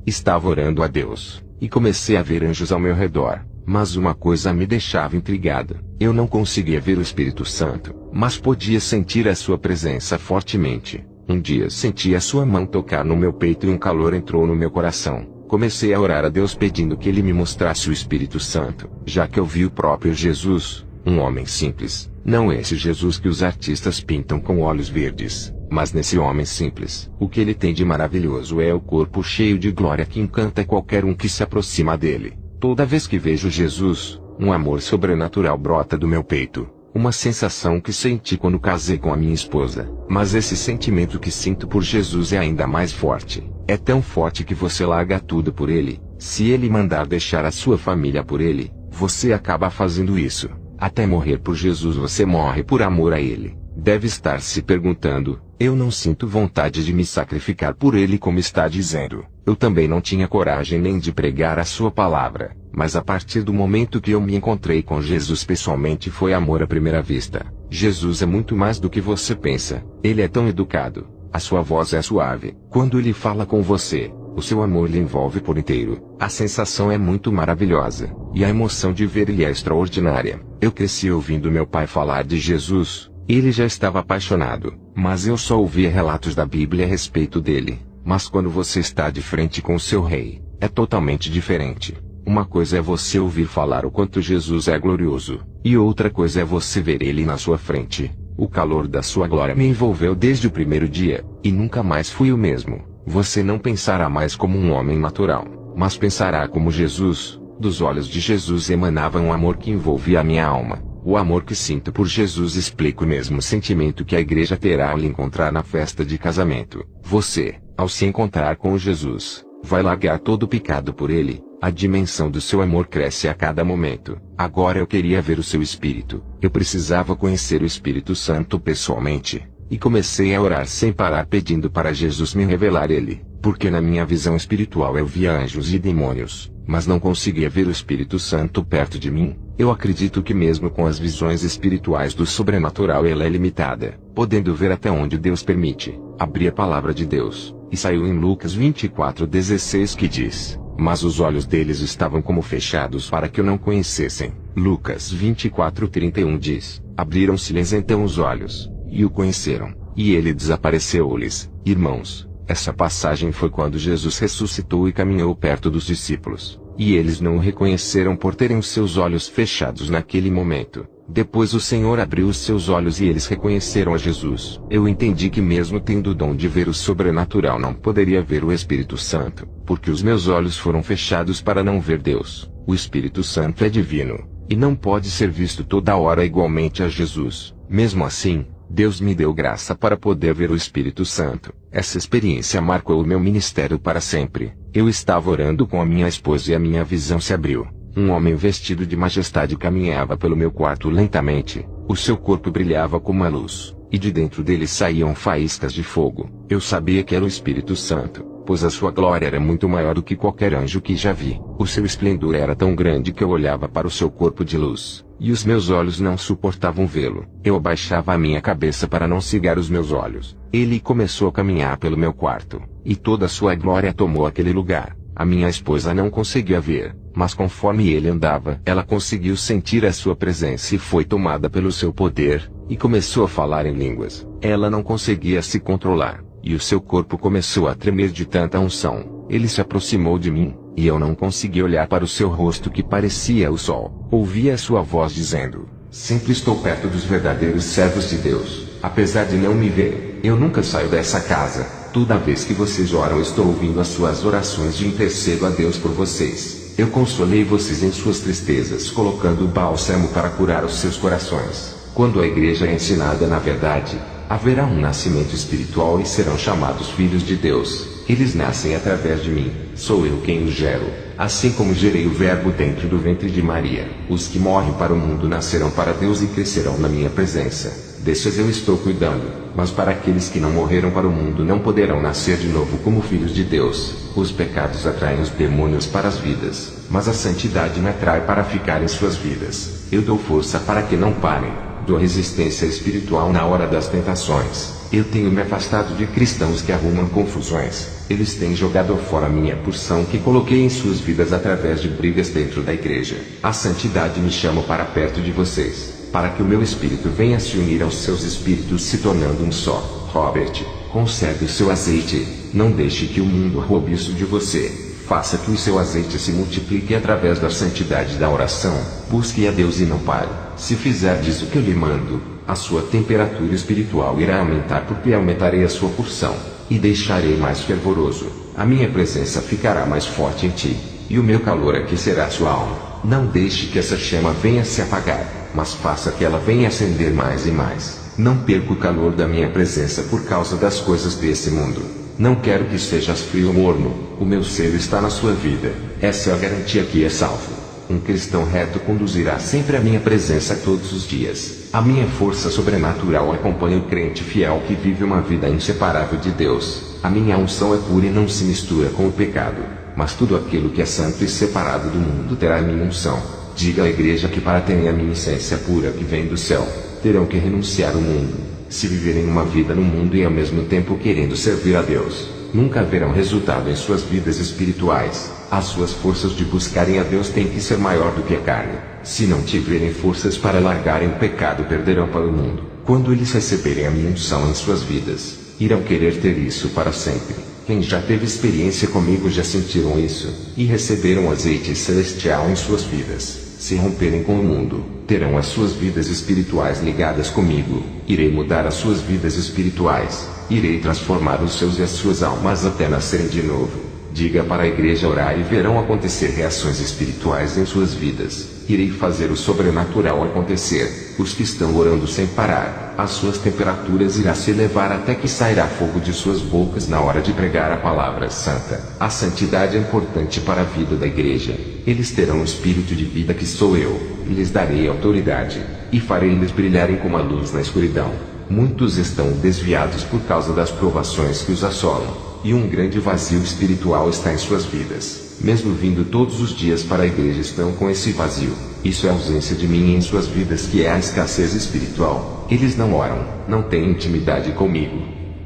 Estava orando a Deus, e comecei a ver anjos ao meu redor. Mas uma coisa me deixava intrigado. Eu não conseguia ver o Espírito Santo, mas podia sentir a sua presença fortemente. Um dia senti a sua mão tocar no meu peito e um calor entrou no meu coração. Comecei a orar a Deus pedindo que Ele me mostrasse o Espírito Santo, já que eu vi o próprio Jesus, um homem simples. Não esse Jesus que os artistas pintam com olhos verdes, mas nesse homem simples. O que ele tem de maravilhoso é o corpo cheio de glória que encanta qualquer um que se aproxima dele. Toda vez que vejo Jesus, um amor sobrenatural brota do meu peito. Uma sensação que senti quando casei com a minha esposa. Mas esse sentimento que sinto por Jesus é ainda mais forte. É tão forte que você larga tudo por ele. Se ele mandar deixar a sua família por ele, você acaba fazendo isso. Até morrer por Jesus você morre por amor a ele. Deve estar se perguntando, eu não sinto vontade de me sacrificar por ele como está dizendo. Eu também não tinha coragem nem de pregar a sua palavra, mas a partir do momento que eu me encontrei com Jesus pessoalmente foi amor à primeira vista. Jesus é muito mais do que você pensa. Ele é tão educado. A sua voz é suave. Quando ele fala com você, o seu amor lhe envolve por inteiro. A sensação é muito maravilhosa, e a emoção de ver ele é extraordinária. Eu cresci ouvindo meu pai falar de Jesus. Ele já estava apaixonado, mas eu só ouvia relatos da Bíblia a respeito dele. Mas quando você está de frente com o seu rei, é totalmente diferente. Uma coisa é você ouvir falar o quanto Jesus é glorioso, e outra coisa é você ver ele na sua frente. O calor da sua glória me envolveu desde o primeiro dia, e nunca mais fui o mesmo. Você não pensará mais como um homem natural, mas pensará como Jesus. Dos olhos de Jesus emanava um amor que envolvia a minha alma. O amor que sinto por Jesus explica o mesmo sentimento que a igreja terá ao lhe encontrar na festa de casamento. Você, ao se encontrar com Jesus, vai largar todo o pecado por ele. A dimensão do seu amor cresce a cada momento. Agora eu queria ver o seu Espírito. Eu precisava conhecer o Espírito Santo pessoalmente. E comecei a orar sem parar pedindo para Jesus me revelar ele. Porque na minha visão espiritual eu via anjos e demônios, mas não conseguia ver o Espírito Santo perto de mim. Eu acredito que mesmo com as visões espirituais do sobrenatural ela é limitada, podendo ver até onde Deus permite. Abri a palavra de Deus, e saiu em Lucas 24:16 que diz, mas os olhos deles estavam como fechados para que o não conhecessem. Lucas 24:31 diz, abriram-se-lhes então os olhos, e o conheceram, e ele desapareceu-lhes. Irmãos, essa passagem foi quando Jesus ressuscitou e caminhou perto dos discípulos, e eles não o reconheceram por terem os seus olhos fechados naquele momento. Depois o Senhor abriu os seus olhos e eles reconheceram a Jesus. Eu entendi que mesmo tendo o dom de ver o sobrenatural não poderia ver o Espírito Santo, porque os meus olhos foram fechados para não ver Deus. O Espírito Santo é divino, e não pode ser visto toda hora igualmente a Jesus. Mesmo assim, Deus me deu graça para poder ver o Espírito Santo. Essa experiência marcou o meu ministério para sempre. Eu estava orando com a minha esposa e a minha visão se abriu. Um homem vestido de majestade caminhava pelo meu quarto lentamente. O seu corpo brilhava como a luz, e de dentro dele saíam faíscas de fogo. Eu sabia que era o Espírito Santo, pois a sua glória era muito maior do que qualquer anjo que já vi. O seu esplendor era tão grande que eu olhava para o seu corpo de luz, e os meus olhos não suportavam vê-lo. Eu abaixava a minha cabeça para não cegar os meus olhos. Ele começou a caminhar pelo meu quarto, e toda a sua glória tomou aquele lugar. A minha esposa não conseguia ver, mas conforme ele andava, ela conseguiu sentir a sua presença e foi tomada pelo seu poder, e começou a falar em línguas. Ela não conseguia se controlar, e o seu corpo começou a tremer de tanta unção. Ele se aproximou de mim, e eu não consegui olhar para o seu rosto que parecia o sol. Ouvi a sua voz dizendo, sempre estou perto dos verdadeiros servos de Deus, apesar de não me ver. Eu nunca saio dessa casa. Toda vez que vocês oram estou ouvindo as suas orações e intercedo a Deus por vocês. Eu consolei vocês em suas tristezas colocando o bálsamo para curar os seus corações. Quando a igreja é ensinada na verdade, haverá um nascimento espiritual e serão chamados filhos de Deus. Eles nascem através de mim, sou eu quem os gero, assim como gerei o verbo dentro do ventre de Maria. Os que morrem para o mundo nascerão para Deus e crescerão na minha presença. Desses eu estou cuidando, mas para aqueles que não morreram para o mundo não poderão nascer de novo como filhos de Deus. Os pecados atraem os demônios para as vidas, mas a santidade me atrai para ficar em suas vidas. Eu dou força para que não parem, dou resistência espiritual na hora das tentações. Eu tenho me afastado de cristãos que arrumam confusões, Eles têm jogado fora a minha porção que coloquei em suas vidas através de brigas dentro da igreja. A santidade me chama para perto de vocês, para que o meu espírito venha se unir aos seus espíritos, se tornando um só. Robert, conserve o seu azeite. Não deixe que o mundo roube isso de você. Faça que o seu azeite se multiplique através da santidade da oração. Busque a Deus e não pare. Se fizer disso que eu lhe mando, a sua temperatura espiritual irá aumentar, porque aumentarei a sua porção, e deixarei mais fervoroso. A minha presença ficará mais forte em ti, e o meu calor aquecerá sua alma. Não deixe que essa chama venha se apagar, mas faça que ela venha acender mais e mais. Não perca o calor da minha presença por causa das coisas desse mundo. Não quero que sejas frio ou morno. O meu ser está na sua vida. Essa é a garantia que é salvo. Um cristão reto conduzirá sempre a minha presença todos os dias. A minha força sobrenatural acompanha o crente fiel que vive uma vida inseparável de Deus. A minha unção é pura e não se mistura com o pecado. Mas tudo aquilo que é santo e separado do mundo terá a minha unção. Diga à igreja que para terem a minha essência pura que vem do céu, terão que renunciar ao mundo. Se viverem uma vida no mundo e ao mesmo tempo querendo servir a Deus, nunca haverão resultado em suas vidas espirituais. As suas forças de buscarem a Deus têm que ser maior do que a carne. Se não tiverem forças para largarem o pecado, perderão para o mundo. Quando eles receberem a minha unção em suas vidas, irão querer ter isso para sempre. Quem já teve experiência comigo já sentiram isso, e receberam azeite celestial em suas vidas. Se romperem com o mundo, terão as suas vidas espirituais ligadas comigo. Irei mudar as suas vidas espirituais. Irei transformar os seus e as suas almas até nascerem de novo. Diga para a igreja orar e verão acontecer reações espirituais em suas vidas. Irei fazer o sobrenatural acontecer. Os que estão orando sem parar, as suas temperaturas irá se elevar até que sairá fogo de suas bocas na hora de pregar a palavra santa. A santidade é importante para a vida da igreja. Eles terão o espírito de vida que sou eu, e lhes darei autoridade, e farei eles brilharem como a luz na escuridão. Muitos estão desviados por causa das provações que os assolam, e um grande vazio espiritual está em suas vidas. Mesmo vindo todos os dias para a igreja, estão com esse vazio. Isso é a ausência de mim em suas vidas, que é a escassez espiritual. Eles não oram, não têm intimidade comigo.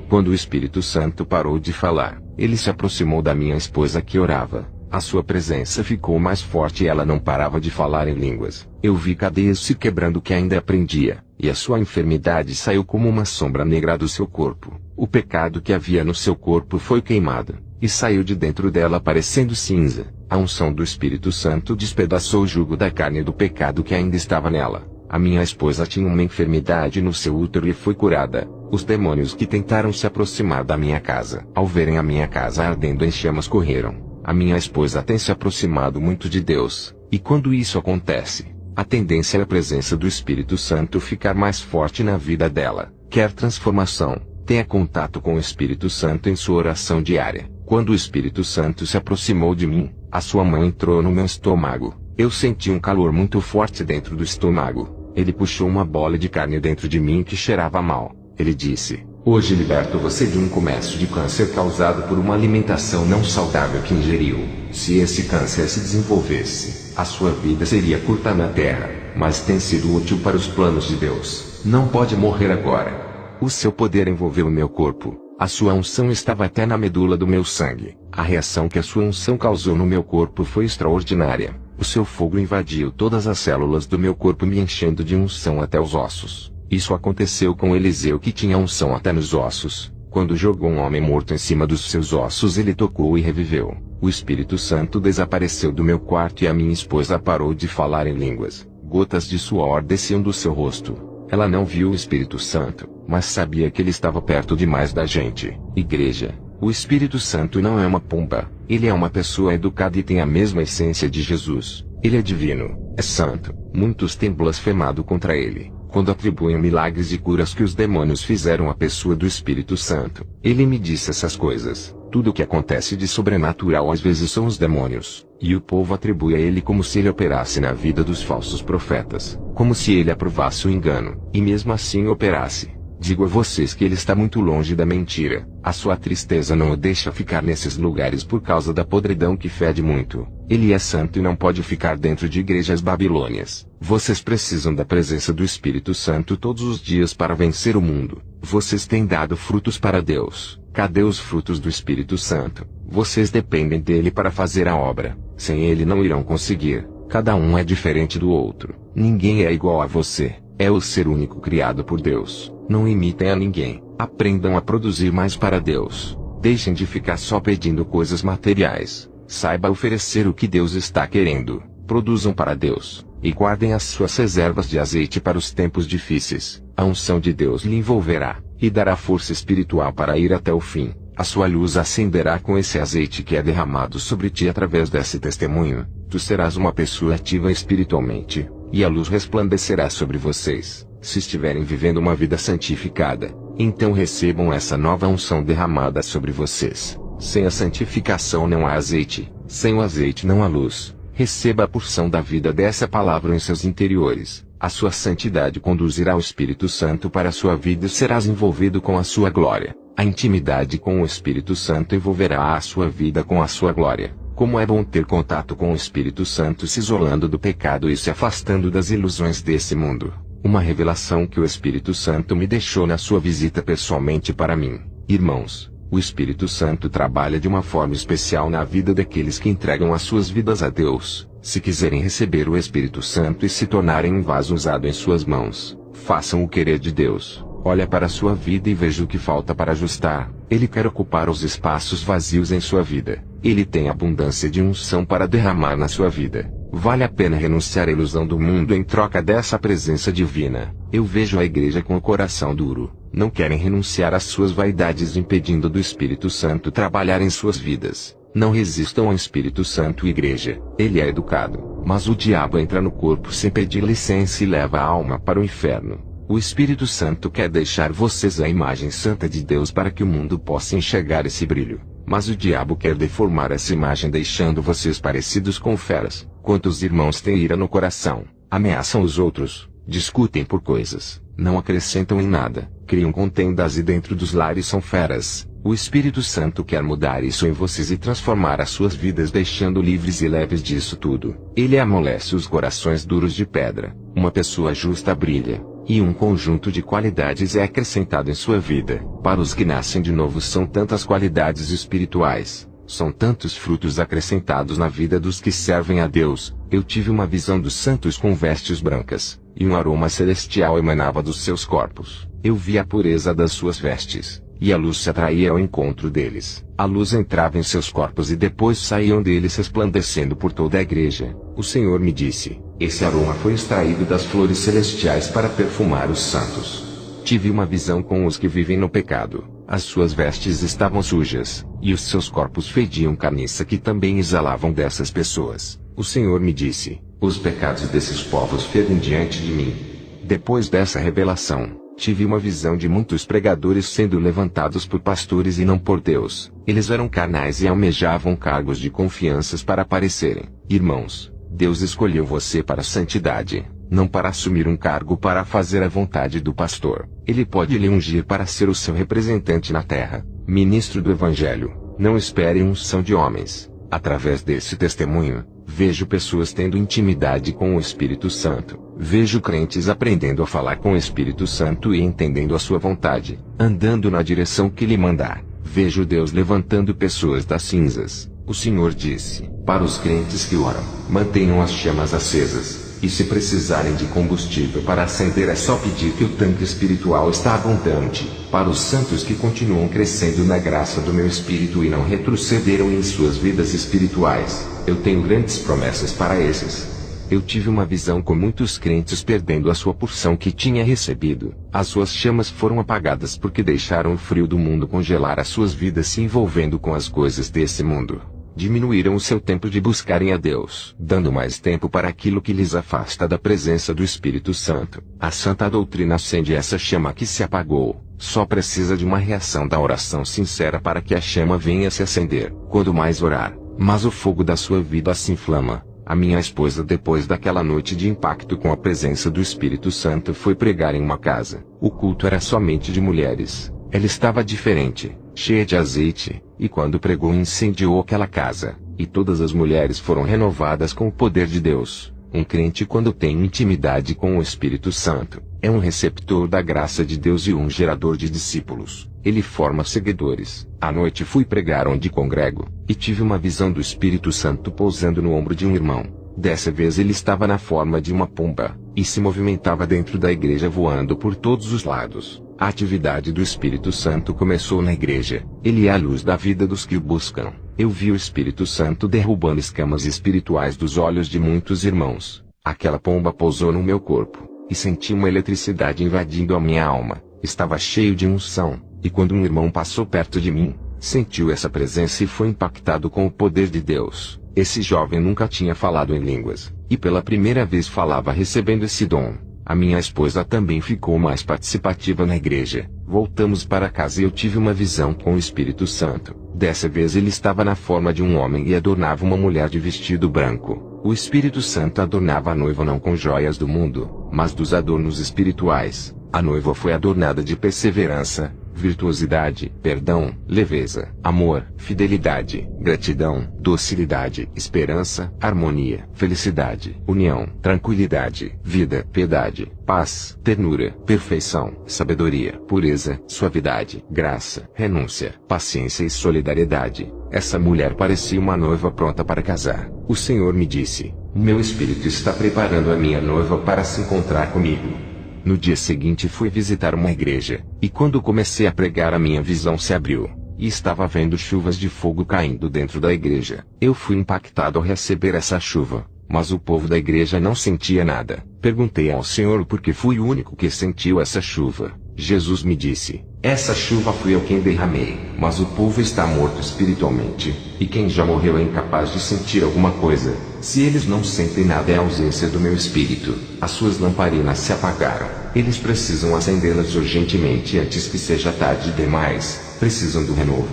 Quando o Espírito Santo parou de falar, ele se aproximou da minha esposa que orava. A sua presença ficou mais forte e ela não parava de falar em línguas. Eu vi cadeias se quebrando que ainda aprendia, e a sua enfermidade saiu como uma sombra negra do seu corpo. O pecado que havia no seu corpo foi queimado, e saiu de dentro dela parecendo cinza. A unção do Espírito Santo despedaçou o jugo da carne do pecado que ainda estava nela. A minha esposa tinha uma enfermidade no seu útero e foi curada. Os demônios que tentaram se aproximar da minha casa, ao verem a minha casa ardendo em chamas, correram. A minha esposa tem se aproximado muito de Deus, e quando isso acontece, a tendência é a presença do Espírito Santo ficar mais forte na vida dela. Quer transformação? Tenha contato com o Espírito Santo em sua oração diária. Quando o Espírito Santo se aproximou de mim, a sua mão entrou no meu estômago. Eu senti um calor muito forte dentro do estômago. Ele puxou uma bola de carne dentro de mim que cheirava mal. Ele disse: "Hoje liberto você de um comércio de câncer causado por uma alimentação não saudável que ingeriu. Se esse câncer se desenvolvesse, a sua vida seria curta na terra, mas tem sido útil para os planos de Deus. Não pode morrer agora." O seu poder envolveu o meu corpo. A sua unção estava até na medula do meu sangue. A reação que a sua unção causou no meu corpo foi extraordinária. O seu fogo invadiu todas as células do meu corpo, me enchendo de unção até os ossos. Isso aconteceu com Eliseu, que tinha unção até nos ossos. Quando jogou um homem morto em cima dos seus ossos, ele tocou e reviveu. O Espírito Santo desapareceu do meu quarto e a minha esposa parou de falar em línguas. Gotas de suor desciam do seu rosto. Ela não viu o Espírito Santo, mas sabia que ele estava perto demais da gente. Igreja, o Espírito Santo não é uma pomba. Ele é uma pessoa educada e tem a mesma essência de Jesus. Ele é divino, é santo. Muitos têm blasfemado contra ele, quando atribuem milagres e curas que os demônios fizeram à pessoa do Espírito Santo. Ele me disse essas coisas. Tudo o que acontece de sobrenatural às vezes são os demônios, e o povo atribui a ele como se ele operasse na vida dos falsos profetas, como se ele aprovasse o engano, e mesmo assim operasse. Digo a vocês que ele está muito longe da mentira. A sua tristeza não o deixa ficar nesses lugares por causa da podridão que fede muito. Ele é santo e não pode ficar dentro de igrejas babilônias. Vocês precisam da presença do Espírito Santo todos os dias para vencer o mundo. Vocês têm dado frutos para Deus. Cadê os frutos do Espírito Santo? Vocês dependem dele para fazer a obra. Sem ele não irão conseguir. Cada um é diferente do outro. Ninguém é igual a você. É o ser único criado por Deus. Não imitem a ninguém. Aprendam a produzir mais para Deus. Deixem de ficar só pedindo coisas materiais. Saiba oferecer o que Deus está querendo. Produzam para Deus. E guardem as suas reservas de azeite para os tempos difíceis. A unção de Deus lhe envolverá, e dará força espiritual para ir até o fim. A sua luz acenderá com esse azeite que é derramado sobre ti através desse testemunho. Tu serás uma pessoa ativa espiritualmente, e a luz resplandecerá sobre vocês. Se estiverem vivendo uma vida santificada, então recebam essa nova unção derramada sobre vocês. Sem a santificação não há azeite, sem o azeite não há luz. Receba a porção da vida dessa palavra em seus interiores. A sua santidade conduzirá o Espírito Santo para a sua vida e serás envolvido com a sua glória. A intimidade com o Espírito Santo envolverá a sua vida com a sua glória. Como é bom ter contato com o Espírito Santo se isolando do pecado e se afastando das ilusões desse mundo. Uma revelação que o Espírito Santo me deixou na sua visita pessoalmente para mim. Irmãos, o Espírito Santo trabalha de uma forma especial na vida daqueles que entregam as suas vidas a Deus. Se quiserem receber o Espírito Santo e se tornarem um vaso usado em suas mãos, façam o querer de Deus. Olha para a sua vida e veja o que falta para ajustar. Ele quer ocupar os espaços vazios em sua vida. Ele tem abundância de unção para derramar na sua vida. Vale a pena renunciar à ilusão do mundo em troca dessa presença divina. Eu vejo a igreja com o coração duro. Não querem renunciar às suas vaidades impedindo do Espírito Santo trabalhar em suas vidas. Não resistam ao Espírito Santo, igreja. Ele é educado, mas o diabo entra no corpo sem pedir licença e leva a alma para o inferno. O Espírito Santo quer deixar vocês a imagem santa de Deus para que o mundo possa enxergar esse brilho. Mas o diabo quer deformar essa imagem deixando vocês parecidos com feras. Quantos irmãos têm ira no coração, ameaçam os outros, discutem por coisas, não acrescentam em nada, criam contendas e dentro dos lares são feras. O Espírito Santo quer mudar isso em vocês e transformar as suas vidas deixando livres e leves disso tudo. Ele amolece os corações duros de pedra. Uma pessoa justa brilha, e um conjunto de qualidades é acrescentado em sua vida. Para os que nascem de novo são tantas qualidades espirituais, são tantos frutos acrescentados na vida dos que servem a Deus. Eu tive uma visão dos santos com vestes brancas, e um aroma celestial emanava dos seus corpos. Eu vi a pureza das suas vestes, e a luz se atraía ao encontro deles. A luz entrava em seus corpos e depois saíam deles resplandecendo por toda a igreja. O Senhor me disse, esse aroma foi extraído das flores celestiais para perfumar os santos. Tive uma visão com os que vivem no pecado. As suas vestes estavam sujas, e os seus corpos fediam carniça que também exalavam dessas pessoas. O Senhor me disse, os pecados desses povos fedem diante de mim. Depois dessa revelação, tive uma visão de muitos pregadores sendo levantados por pastores e não por Deus. Eles eram carnais e almejavam cargos de confianças para aparecerem. Irmãos, Deus escolheu você para a santidade, não para assumir um cargo para fazer a vontade do pastor. Ele pode lhe ungir para ser o seu representante na terra, ministro do Evangelho. Não espere unção de homens. Através desse testemunho, vejo pessoas tendo intimidade com o Espírito Santo. Vejo crentes aprendendo a falar com o Espírito Santo e entendendo a sua vontade, andando na direção que lhe mandar. Vejo Deus levantando pessoas das cinzas. O Senhor disse, para os crentes que oram, mantenham as chamas acesas. E se precisarem de combustível para acender é só pedir que o tanque espiritual está abundante. Para os santos que continuam crescendo na graça do meu Espírito e não retrocederam em suas vidas espirituais, eu tenho grandes promessas para esses. Eu tive uma visão com muitos crentes perdendo a sua porção que tinha recebido. As suas chamas foram apagadas porque deixaram o frio do mundo congelar as suas vidas se envolvendo com as coisas desse mundo. Diminuíram o seu tempo de buscarem a Deus, dando mais tempo para aquilo que lhes afasta da presença do Espírito Santo. A santa doutrina acende essa chama que se apagou. Só precisa de uma reação da oração sincera para que a chama venha se acender. Quando mais orar, mas o fogo da sua vida se inflama. A minha esposa, depois daquela noite de impacto com a presença do Espírito Santo, foi pregar em uma casa. O culto era somente de mulheres. Ela estava diferente, cheia de azeite, e quando pregou incendiou aquela casa, e todas as mulheres foram renovadas com o poder de Deus. Um crente quando tem intimidade com o Espírito Santo, É um receptor da graça de Deus e um gerador de discípulos. Ele forma seguidores. À noite fui pregar onde congrego, e tive uma visão do Espírito Santo pousando no ombro de um irmão. Dessa vez ele estava na forma de uma pomba, e se movimentava dentro da igreja voando por todos os lados. A atividade do Espírito Santo começou na igreja. Ele é a luz da vida dos que o buscam. Eu vi o Espírito Santo derrubando escamas espirituais dos olhos de muitos irmãos. Aquela pomba pousou no meu corpo, e senti uma eletricidade invadindo a minha alma. Estava cheio de unção, e quando um irmão passou perto de mim, sentiu essa presença e foi impactado com o poder de Deus. Esse jovem nunca tinha falado em línguas, e pela primeira vez falava recebendo esse dom. A minha esposa também ficou mais participativa na igreja. Voltamos para casa e eu tive uma visão com o Espírito Santo. Dessa vez ele estava na forma de um homem e adornava uma mulher de vestido branco. O Espírito Santo adornava a noiva não com joias do mundo, mas dos adornos espirituais. A noiva foi adornada de perseverança, virtuosidade, perdão, leveza, amor, fidelidade, gratidão, docilidade, esperança, harmonia, felicidade, união, tranquilidade, vida, piedade, paz, ternura, perfeição, sabedoria, pureza, suavidade, graça, renúncia, paciência e solidariedade. Essa mulher parecia uma noiva pronta para casar. O Senhor me disse: meu espírito está preparando a minha noiva para se encontrar comigo. No dia seguinte fui visitar uma igreja, e quando comecei a pregar a minha visão se abriu, e estava vendo chuvas de fogo caindo dentro da igreja. Eu fui impactado ao receber essa chuva, mas o povo da igreja não sentia nada. Perguntei ao Senhor por que fui o único que sentiu essa chuva. Jesus me disse: essa chuva fui eu quem derramei, mas o povo está morto espiritualmente, e quem já morreu é incapaz de sentir alguma coisa. Se eles não sentem nada é a ausência do meu espírito. As suas lamparinas se apagaram. Eles precisam acendê-las urgentemente antes que seja tarde demais. Precisam do renovo.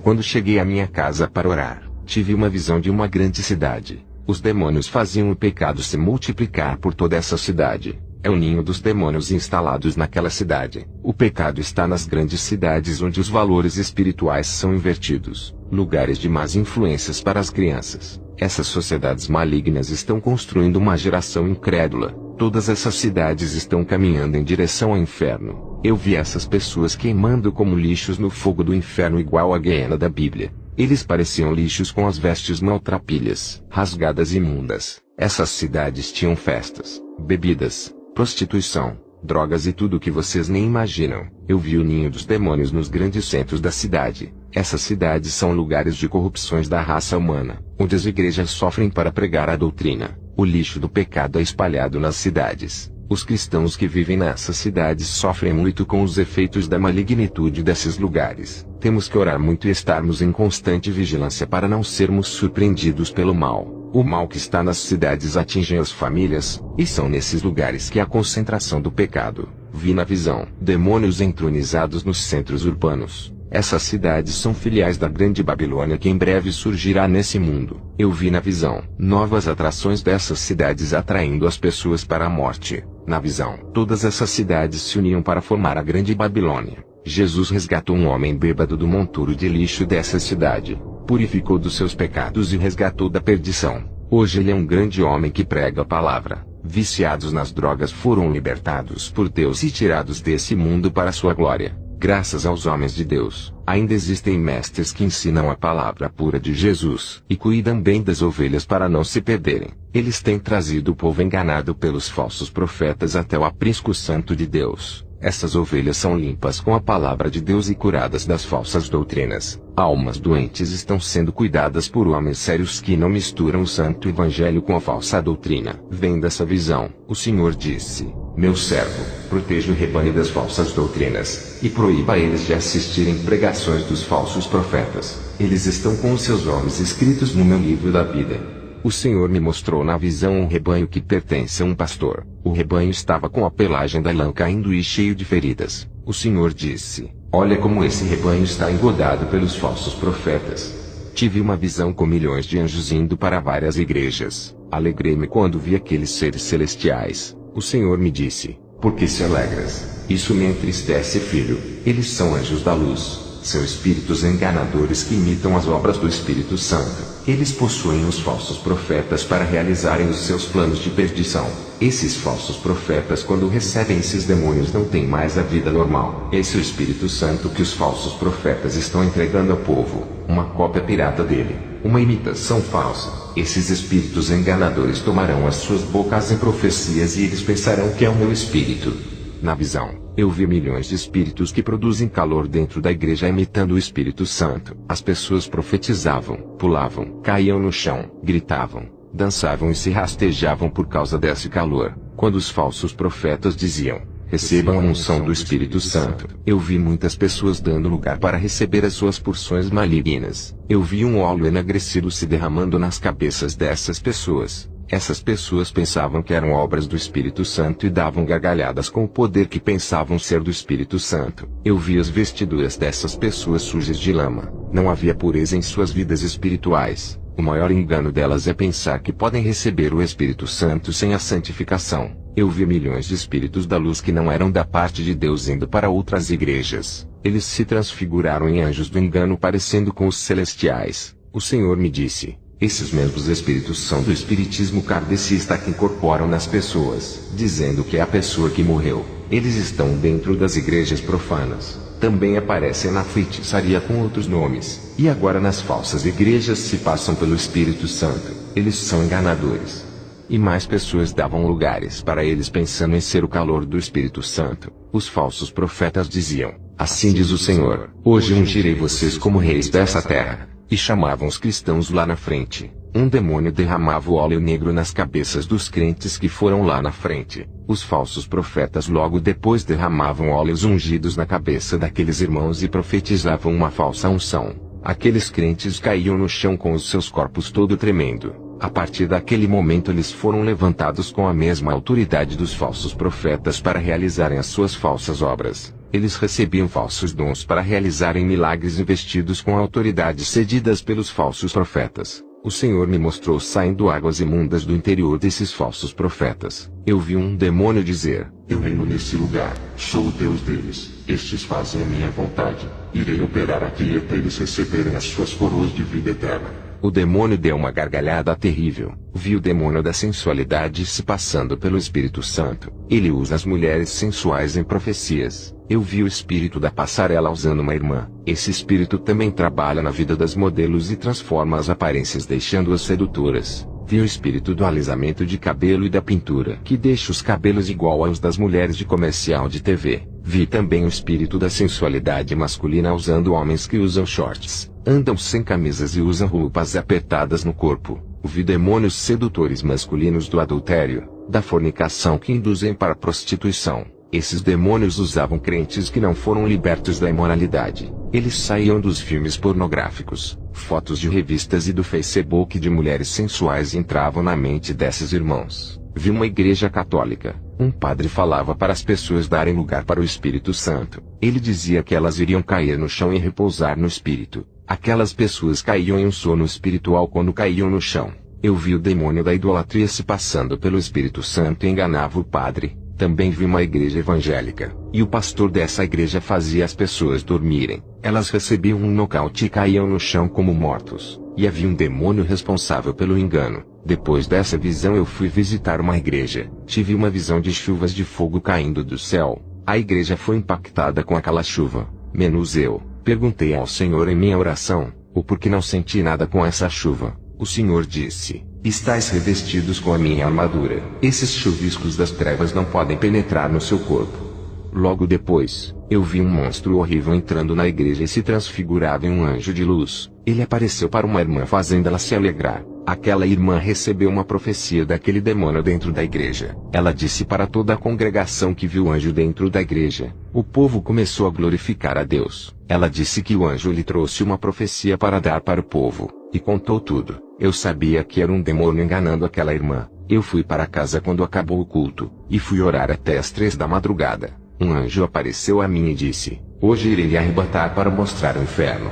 Quando cheguei à minha casa para orar, tive uma visão de uma grande cidade. Os demônios faziam o pecado se multiplicar por toda essa cidade. É o ninho dos demônios instalados naquela cidade. O pecado está nas grandes cidades onde os valores espirituais são invertidos, lugares de más influências para as crianças. Essas sociedades malignas estão construindo uma geração incrédula. Todas essas cidades estão caminhando em direção ao inferno. Eu vi essas pessoas queimando como lixos no fogo do inferno igual à Guiena da Bíblia. Eles pareciam lixos com as vestes maltrapilhas, rasgadas e imundas. Essas cidades tinham festas, bebidas, prostituição, drogas e tudo o que vocês nem imaginam. Eu vi o ninho dos demônios nos grandes centros da cidade. Essas cidades são lugares de corrupções da raça humana, onde as igrejas sofrem para pregar a doutrina. O lixo do pecado é espalhado nas cidades. Os cristãos que vivem nessas cidades sofrem muito com os efeitos da malignitude desses lugares. Temos que orar muito e estarmos em constante vigilância para não sermos surpreendidos pelo mal. O mal que está nas cidades atinge as famílias, e são nesses lugares que há a concentração do pecado. Vi na visão demônios entronizados nos centros urbanos. Essas cidades são filiais da grande Babilônia que em breve surgirá nesse mundo. Eu vi na visão novas atrações dessas cidades atraindo as pessoas para a morte. Na visão, todas essas cidades se uniam para formar a grande Babilônia. Jesus resgatou um homem bêbado do monturo de lixo dessa cidade, purificou dos seus pecados e resgatou da perdição. Hoje ele é um grande homem que prega a palavra. Viciados nas drogas foram libertados por Deus e tirados desse mundo para sua glória. Graças aos homens de Deus, ainda existem mestres que ensinam a palavra pura de Jesus e cuidam bem das ovelhas para não se perderem. Eles têm trazido o povo enganado pelos falsos profetas até o aprisco santo de Deus. Essas ovelhas são limpas com a palavra de Deus e curadas das falsas doutrinas. Almas doentes estão sendo cuidadas por homens sérios que não misturam o santo evangelho com a falsa doutrina. Vendo essa visão, o Senhor disse: meu servo, proteja o rebanho das falsas doutrinas, e proíba eles de assistirem pregações dos falsos profetas. Eles estão com os seus nomes escritos no meu livro da vida. O Senhor me mostrou na visão um rebanho que pertence a um pastor. O rebanho estava com a pelagem da lã caindo e cheio de feridas. O Senhor disse: olha como esse rebanho está engodado pelos falsos profetas. Tive uma visão com milhões de anjos indo para várias igrejas. Alegrei-me quando vi aqueles seres celestiais. O Senhor me disse: por que se alegras? Isso me entristece, filho. Eles são anjos da luz. São espíritos enganadores que imitam as obras do Espírito Santo. Eles possuem os falsos profetas para realizarem os seus planos de perdição. Esses falsos profetas, quando recebem esses demônios, não têm mais a vida normal. Esse é o Espírito Santo que os falsos profetas estão entregando ao povo, uma cópia pirata dele, uma imitação falsa. Esses espíritos enganadores tomarão as suas bocas em profecias e eles pensarão que é o meu espírito. Na visão, eu vi milhões de espíritos que produzem calor dentro da igreja imitando o Espírito Santo. As pessoas profetizavam, pulavam, caíam no chão, gritavam, dançavam e se rastejavam por causa desse calor. Quando os falsos profetas diziam: recebam a unção do Espírito Santo, eu vi muitas pessoas dando lugar para receber as suas porções malignas. Eu vi um óleo enegrecido se derramando nas cabeças dessas pessoas. Essas pessoas pensavam que eram obras do Espírito Santo e davam gargalhadas com o poder que pensavam ser do Espírito Santo. Eu vi as vestiduras dessas pessoas sujas de lama. Não havia pureza em suas vidas espirituais. O maior engano delas é pensar que podem receber o Espírito Santo sem a santificação. Eu vi milhões de espíritos da luz que não eram da parte de Deus indo para outras igrejas. Eles se transfiguraram em anjos do engano parecendo com os celestiais. O Senhor me disse: esses mesmos espíritos são do espiritismo kardecista que incorporam nas pessoas, dizendo que é a pessoa que morreu. Eles estão dentro das igrejas profanas. Também aparecem na feitiçaria com outros nomes. E agora nas falsas igrejas se passam pelo Espírito Santo. Eles são enganadores. E mais pessoas davam lugares para eles pensando em ser o calor do Espírito Santo. Os falsos profetas diziam: assim diz o Senhor, hoje ungirei vocês como reis dessa terra. E chamavam os cristãos lá na frente. Um demônio derramava o óleo negro nas cabeças dos crentes que foram lá na frente. Os falsos profetas logo depois derramavam óleos ungidos na cabeça daqueles irmãos e profetizavam uma falsa unção. Aqueles crentes caíam no chão com os seus corpos todo tremendo. A partir daquele momento eles foram levantados com a mesma autoridade dos falsos profetas para realizarem as suas falsas obras. Eles recebiam falsos dons para realizarem milagres investidos com autoridades cedidas pelos falsos profetas. O Senhor me mostrou saindo águas imundas do interior desses falsos profetas. Eu vi um demônio dizer: eu reino nesse lugar, sou o Deus deles, estes fazem a minha vontade, irei operar aqui até eles receberem as suas coroas de vida eterna. O demônio deu uma gargalhada terrível. Vi o demônio da sensualidade se passando pelo Espírito Santo. Ele usa as mulheres sensuais em profecias. Eu vi o espírito da passarela usando uma irmã. Esse espírito também trabalha na vida das modelos e transforma as aparências deixando-as sedutoras. Vi o espírito do alisamento de cabelo e da pintura, que deixa os cabelos igual aos das mulheres de comercial de TV. Vi também o espírito da sensualidade masculina usando homens que usam shorts, andam sem camisas e usam roupas apertadas no corpo. Vi demônios sedutores masculinos do adultério, da fornicação que induzem para a prostituição. Esses demônios usavam crentes que não foram libertos da imoralidade. Eles saíam dos filmes pornográficos, fotos de revistas e do Facebook de mulheres sensuais e entravam na mente desses irmãos. Vi uma igreja católica. Um padre falava para as pessoas darem lugar para o Espírito Santo. Ele dizia que elas iriam cair no chão e repousar no Espírito. Aquelas pessoas caíam em um sono espiritual quando caíam no chão. Eu vi o demônio da idolatria se passando pelo Espírito Santo e enganava o padre. Também vi uma igreja evangélica, e o pastor dessa igreja fazia as pessoas dormirem. Elas recebiam um nocaute e caíam no chão como mortos. E havia um demônio responsável pelo engano. Depois dessa visão eu fui visitar uma igreja. Tive uma visão de chuvas de fogo caindo do céu. A igreja foi impactada com aquela chuva. Menos eu. Perguntei ao Senhor em minha oração: o porquê não senti nada com essa chuva? O Senhor disse: estais revestidos com a minha armadura. Esses chuviscos das trevas não podem penetrar no seu corpo. Logo depois, eu vi um monstro horrível entrando na igreja e se transfigurava em um anjo de luz. Ele apareceu para uma irmã fazendo-ela se alegrar. Aquela irmã recebeu uma profecia daquele demônio dentro da igreja. Ela disse para toda a congregação que viu o anjo dentro da igreja. O povo começou a glorificar a Deus. Ela disse que o anjo lhe trouxe uma profecia para dar para o povo, e contou tudo. Eu sabia que era um demônio enganando aquela irmã. Eu fui para casa quando acabou o culto, e fui orar até as 3 da madrugada. Um anjo apareceu a mim e disse: hoje irei lhe arrebatar para mostrar o inferno.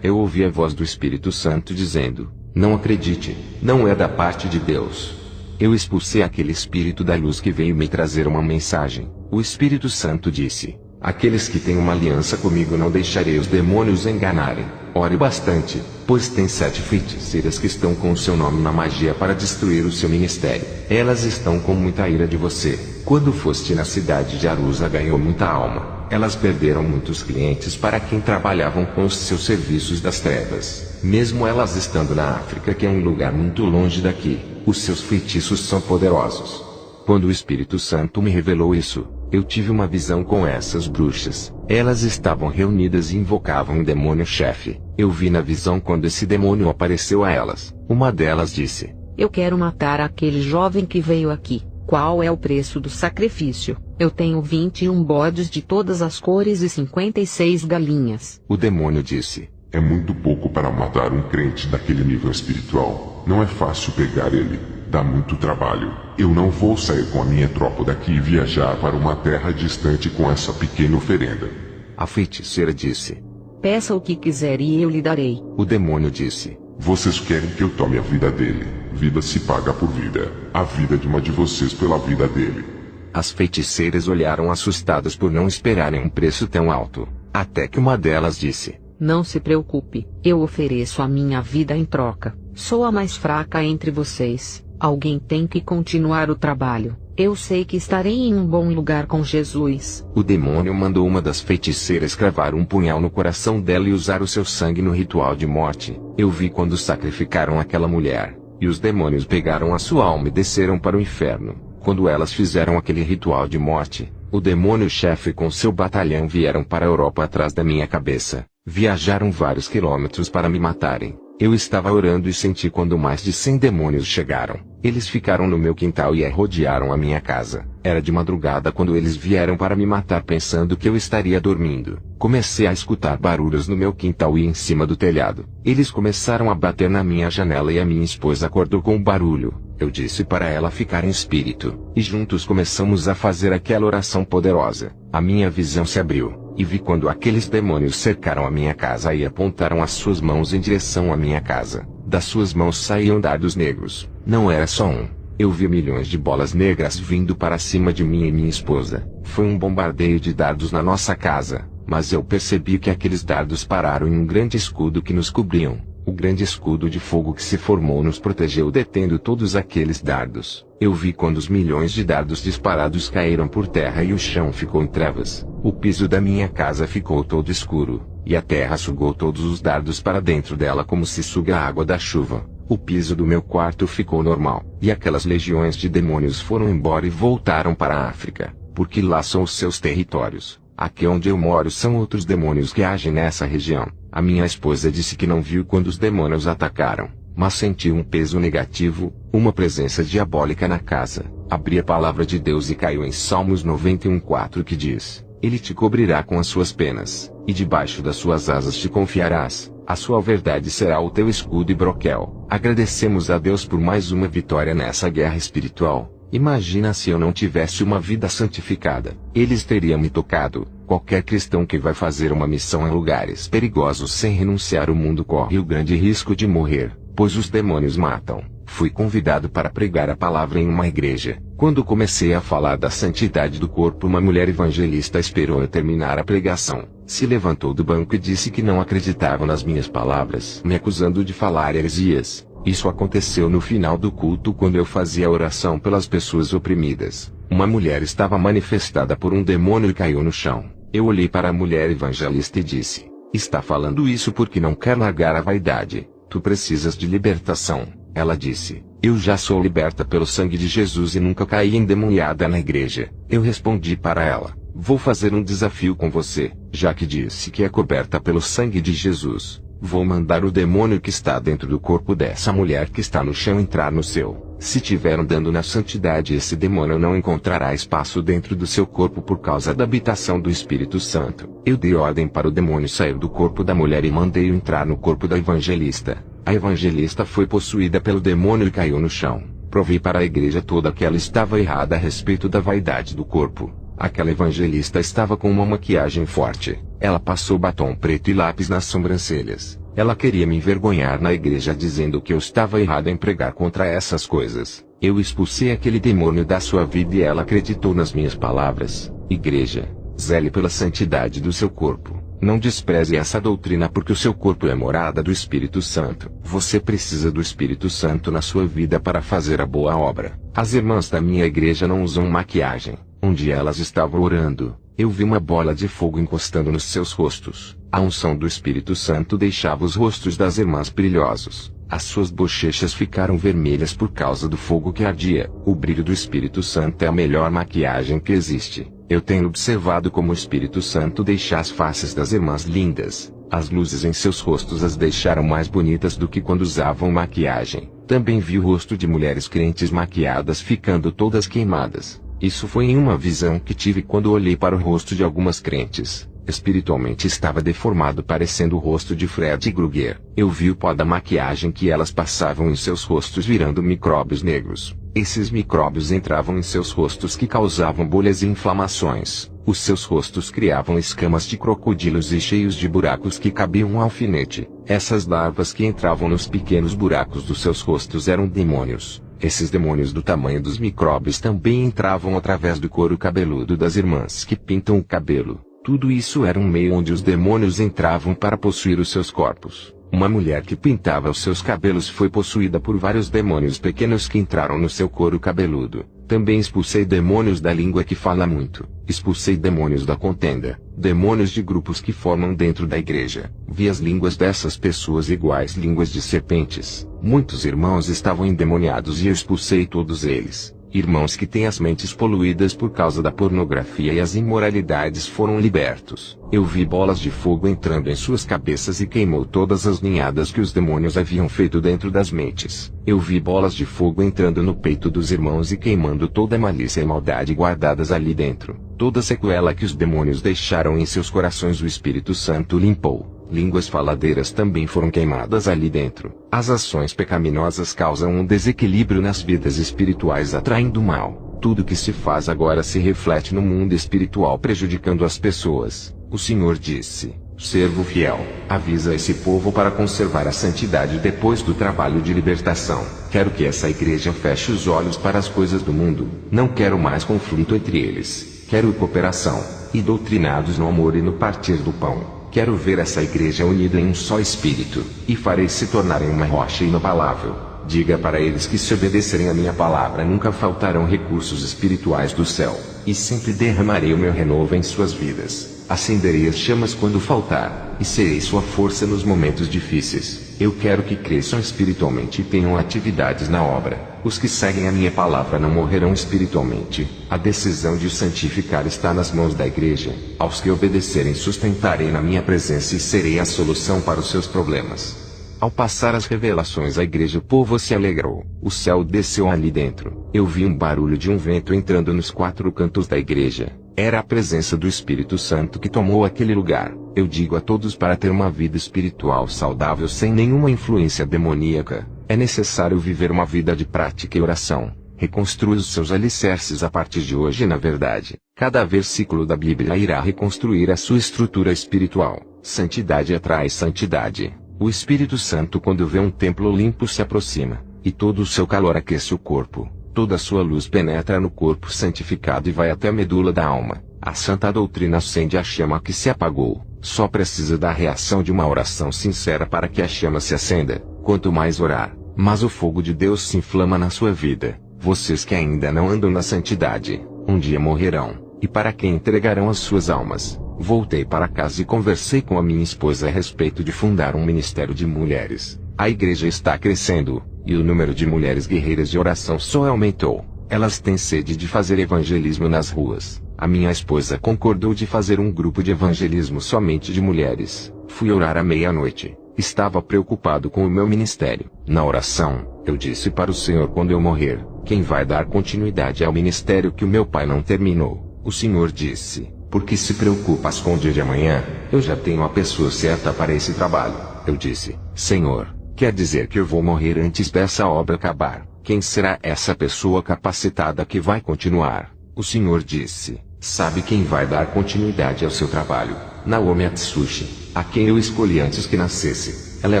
Eu ouvi a voz do Espírito Santo dizendo: não acredite, não é da parte de Deus. Eu expulsei aquele espírito da luz que veio me trazer uma mensagem. O Espírito Santo disse: Aqueles que têm uma aliança comigo não deixarei os demônios enganarem. Ore bastante, pois tem 7 feiticeiras que estão com o seu nome na magia para destruir o seu ministério. Elas estão com muita ira de você. Quando foste na cidade de Arusa ganhou muita alma. Elas perderam muitos clientes para quem trabalhavam com os seus serviços das trevas. Mesmo elas estando na África, que é um lugar muito longe daqui, os seus feitiços são poderosos. Quando o Espírito Santo me revelou isso, eu tive uma visão com essas bruxas. Elas estavam reunidas e invocavam um demônio-chefe. Eu vi na visão quando esse demônio apareceu a elas. Uma delas disse: Eu quero matar aquele jovem que veio aqui. Qual é o preço do sacrifício? Eu tenho 21 bodes de todas as cores e 56 galinhas. O demônio disse: É muito pouco para matar um crente daquele nível espiritual. Não é fácil pegar ele. Dá muito trabalho. Eu não vou sair com a minha tropa daqui e viajar para uma terra distante com essa pequena oferenda. A feiticeira disse: Peça o que quiser e eu lhe darei. O demônio disse: Vocês querem que eu tome a vida dele? Vida se paga por vida. A vida de uma de vocês pela vida dele. As feiticeiras olharam assustadas por não esperarem um preço tão alto. Até que uma delas disse: Não se preocupe, eu ofereço a minha vida em troca. Sou a mais fraca entre vocês. Alguém tem que continuar o trabalho. Eu sei que estarei em um bom lugar com Jesus. O demônio mandou uma das feiticeiras cravar um punhal no coração dela e usar o seu sangue no ritual de morte. Eu vi quando sacrificaram aquela mulher, e os demônios pegaram a sua alma e desceram para o inferno. Quando elas fizeram aquele ritual de morte, o demônio-chefe com seu batalhão vieram para a Europa atrás da minha cabeça. Viajaram vários quilômetros para me matarem. Eu estava orando e senti quando mais de 100 demônios chegaram. Eles ficaram no meu quintal e rodearam a minha casa. Era de madrugada quando eles vieram para me matar pensando que eu estaria dormindo. Comecei a escutar barulhos no meu quintal e em cima do telhado. Eles começaram a bater na minha janela e a minha esposa acordou com o barulho. Eu disse para ela ficar em espírito, e juntos começamos a fazer aquela oração poderosa. A minha visão se abriu, e vi quando aqueles demônios cercaram a minha casa e apontaram as suas mãos em direção à minha casa. Das suas mãos saíam dardos negros. Não era só um. Eu vi milhões de bolas negras vindo para cima de mim e minha esposa. Foi um bombardeio de dardos na nossa casa, mas eu percebi que aqueles dardos pararam em um grande escudo que nos cobriam. O grande escudo de fogo que se formou nos protegeu detendo todos aqueles dardos. Eu vi quando os milhões de dardos disparados caíram por terra e o chão ficou em trevas. O piso da minha casa ficou todo escuro, e a terra sugou todos os dardos para dentro dela como se suga a água da chuva. O piso do meu quarto ficou normal, e aquelas legiões de demônios foram embora e voltaram para a África, porque lá são os seus territórios. Aqui onde eu moro são outros demônios que agem nessa região. A minha esposa disse que não viu quando os demônios atacaram, mas sentiu um peso negativo, uma presença diabólica na casa. Abri a palavra de Deus e caiu em Salmos 91:4 que diz: Ele te cobrirá com as suas penas, e debaixo das suas asas te confiarás. A sua verdade será o teu escudo e broquel. Agradecemos a Deus por mais uma vitória nessa guerra espiritual. Imagina se eu não tivesse uma vida santificada. Eles teriam me tocado. Qualquer cristão que vai fazer uma missão em lugares perigosos sem renunciar ao mundo corre o grande risco de morrer, pois os demônios matam. Fui convidado para pregar a palavra em uma igreja. Quando comecei a falar da santidade do corpo, uma mulher evangelista esperou eu terminar a pregação. Se levantou do banco e disse que não acreditava nas minhas palavras, me acusando de falar heresias. Isso aconteceu no final do culto quando eu fazia a oração pelas pessoas oprimidas. Uma mulher estava manifestada por um demônio e caiu no chão. Eu olhei para a mulher evangelista e disse: Está falando isso porque não quer largar a vaidade. Tu precisas de libertação. Ela disse: Eu já sou liberta pelo sangue de Jesus e nunca caí endemoniada na igreja. Eu respondi para ela: Vou fazer um desafio com você, já que disse que é coberta pelo sangue de Jesus. Vou mandar o demônio que está dentro do corpo dessa mulher que está no chão entrar no seu. Se tiver andando na santidade, esse demônio não encontrará espaço dentro do seu corpo por causa da habitação do Espírito Santo. Eu dei ordem para o demônio sair do corpo da mulher e mandei-o entrar no corpo da evangelista. A evangelista foi possuída pelo demônio e caiu no chão. Provei para a igreja toda que ela estava errada a respeito da vaidade do corpo. Aquela evangelista estava com uma maquiagem forte. Ela passou batom preto e lápis nas sobrancelhas. Ela queria me envergonhar na igreja dizendo que eu estava errado em pregar contra essas coisas. Eu expulsei aquele demônio da sua vida e ela acreditou nas minhas palavras. Igreja, Zele pela santidade do seu corpo. Não despreze essa doutrina porque o seu corpo é morada do Espírito Santo. Você precisa do Espírito Santo na sua vida para fazer a boa obra. As irmãs da minha igreja não usam maquiagem. Um dia elas estavam orando. Eu vi uma bola de fogo encostando nos seus rostos. A unção do Espírito Santo deixava os rostos das irmãs brilhosos. As suas bochechas ficaram vermelhas por causa do fogo que ardia. O brilho do Espírito Santo é a melhor maquiagem que existe. Eu tenho observado como o Espírito Santo deixa as faces das irmãs lindas. As luzes em seus rostos as deixaram mais bonitas do que quando usavam maquiagem. Também vi o rosto de mulheres crentes maquiadas ficando todas queimadas. Isso foi em uma visão que tive quando olhei para o rosto de algumas crentes. Espiritualmente estava deformado, parecendo o rosto de Fred Krueger. Eu vi o pó da maquiagem que elas passavam em seus rostos virando micróbios negros. Esses micróbios entravam em seus rostos que causavam bolhas e inflamações. Os seus rostos criavam escamas de crocodilos e cheios de buracos que cabiam um alfinete. Essas larvas que entravam nos pequenos buracos dos seus rostos eram demônios. Esses demônios do tamanho dos micróbios também entravam através do couro cabeludo das irmãs que pintam o cabelo. Tudo isso era um meio onde os demônios entravam para possuir os seus corpos. Uma mulher que pintava os seus cabelos foi possuída por vários demônios pequenos que entraram no seu couro cabeludo. Também expulsei demônios da língua que fala muito. Expulsei demônios da contenda. Demônios de grupos que formam dentro da igreja. Vi as línguas dessas pessoas iguais línguas de serpentes. Muitos irmãos estavam endemoniados e eu expulsei todos eles. Irmãos que têm as mentes poluídas por causa da pornografia e as imoralidades foram libertos. Eu vi bolas de fogo entrando em suas cabeças e queimou todas as ninhadas que os demônios haviam feito dentro das mentes. Eu vi bolas de fogo entrando no peito dos irmãos e queimando toda a malícia e maldade guardadas ali dentro. Toda sequela que os demônios deixaram em seus corações o Espírito Santo limpou. Línguas faladeiras também foram queimadas ali dentro. As ações pecaminosas causam um desequilíbrio nas vidas espirituais, atraindo o mal. Tudo que se faz agora se reflete no mundo espiritual, prejudicando as pessoas. O Senhor disse: servo fiel, avisa esse povo para conservar a santidade depois do trabalho de libertação. Quero que essa igreja feche os olhos para as coisas do mundo. Não quero mais conflito entre eles. Quero cooperação, e doutrinados no amor e no partir do pão. Quero ver essa igreja unida em um só espírito, e farei se tornarem uma rocha inabalável. Diga para eles que se obedecerem a minha palavra nunca faltarão recursos espirituais do céu, e sempre derramarei o meu renovo em suas vidas. Acenderei as chamas quando faltar, e serei sua força nos momentos difíceis. Eu quero que cresçam espiritualmente e tenham atividades na obra. Os que seguem a minha palavra não morrerão espiritualmente. A decisão de os santificar está nas mãos da igreja. Aos que obedecerem sustentarei na minha presença e serei a solução para os seus problemas. Ao passar as revelações à igreja, o povo se alegrou. O céu desceu ali dentro. Eu vi um barulho de um vento entrando nos quatro cantos da igreja. Era a presença do Espírito Santo que tomou aquele lugar. Eu digo a todos para ter uma vida espiritual saudável sem nenhuma influência demoníaca. É necessário viver uma vida de prática e oração. Reconstrua os seus alicerces a partir de hoje. Na verdade, cada versículo da Bíblia irá reconstruir a sua estrutura espiritual. Santidade atrai santidade. O Espírito Santo, quando vê um templo limpo, se aproxima, e todo o seu calor aquece o corpo. Toda a sua luz penetra no corpo santificado e vai até a medula da alma. A santa doutrina acende a chama que se apagou. Só precisa da reação de uma oração sincera para que a chama se acenda. Quanto mais orar, mais o fogo de Deus se inflama na sua vida. Vocês que ainda não andam na santidade, um dia morrerão. E para quem entregarão as suas almas? Voltei para casa e conversei com a minha esposa a respeito de fundar um ministério de mulheres. A igreja está crescendo, e o número de mulheres guerreiras de oração só aumentou. Elas têm sede de fazer evangelismo nas ruas. A minha esposa concordou de fazer um grupo de evangelismo somente de mulheres. Fui orar à meia-noite. Estava preocupado com o meu ministério. Na oração, eu disse para o Senhor: quando eu morrer, quem vai dar continuidade ao ministério que o meu pai não terminou? O Senhor disse: por que se preocupas com o dia de amanhã? Eu já tenho a pessoa certa para esse trabalho. Eu disse: Senhor, quer dizer que eu vou morrer antes dessa obra acabar? Quem será essa pessoa capacitada que vai continuar? O Senhor disse: sabe quem vai dar continuidade ao seu trabalho? Naomi Atsushi, a quem eu escolhi antes que nascesse. Ela é a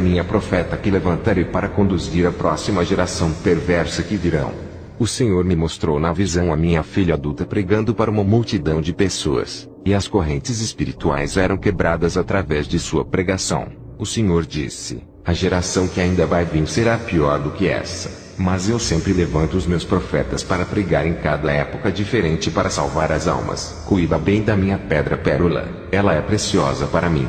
minha profeta que levantarei para conduzir a próxima geração perversa que virão. O Senhor me mostrou na visão a minha filha adulta pregando para uma multidão de pessoas, e as correntes espirituais eram quebradas através de sua pregação. O Senhor disse: a geração que ainda vai vir será pior do que essa. Mas eu sempre levanto os meus profetas para pregar em cada época diferente para salvar as almas. Cuida bem da minha pedra pérola, ela é preciosa para mim.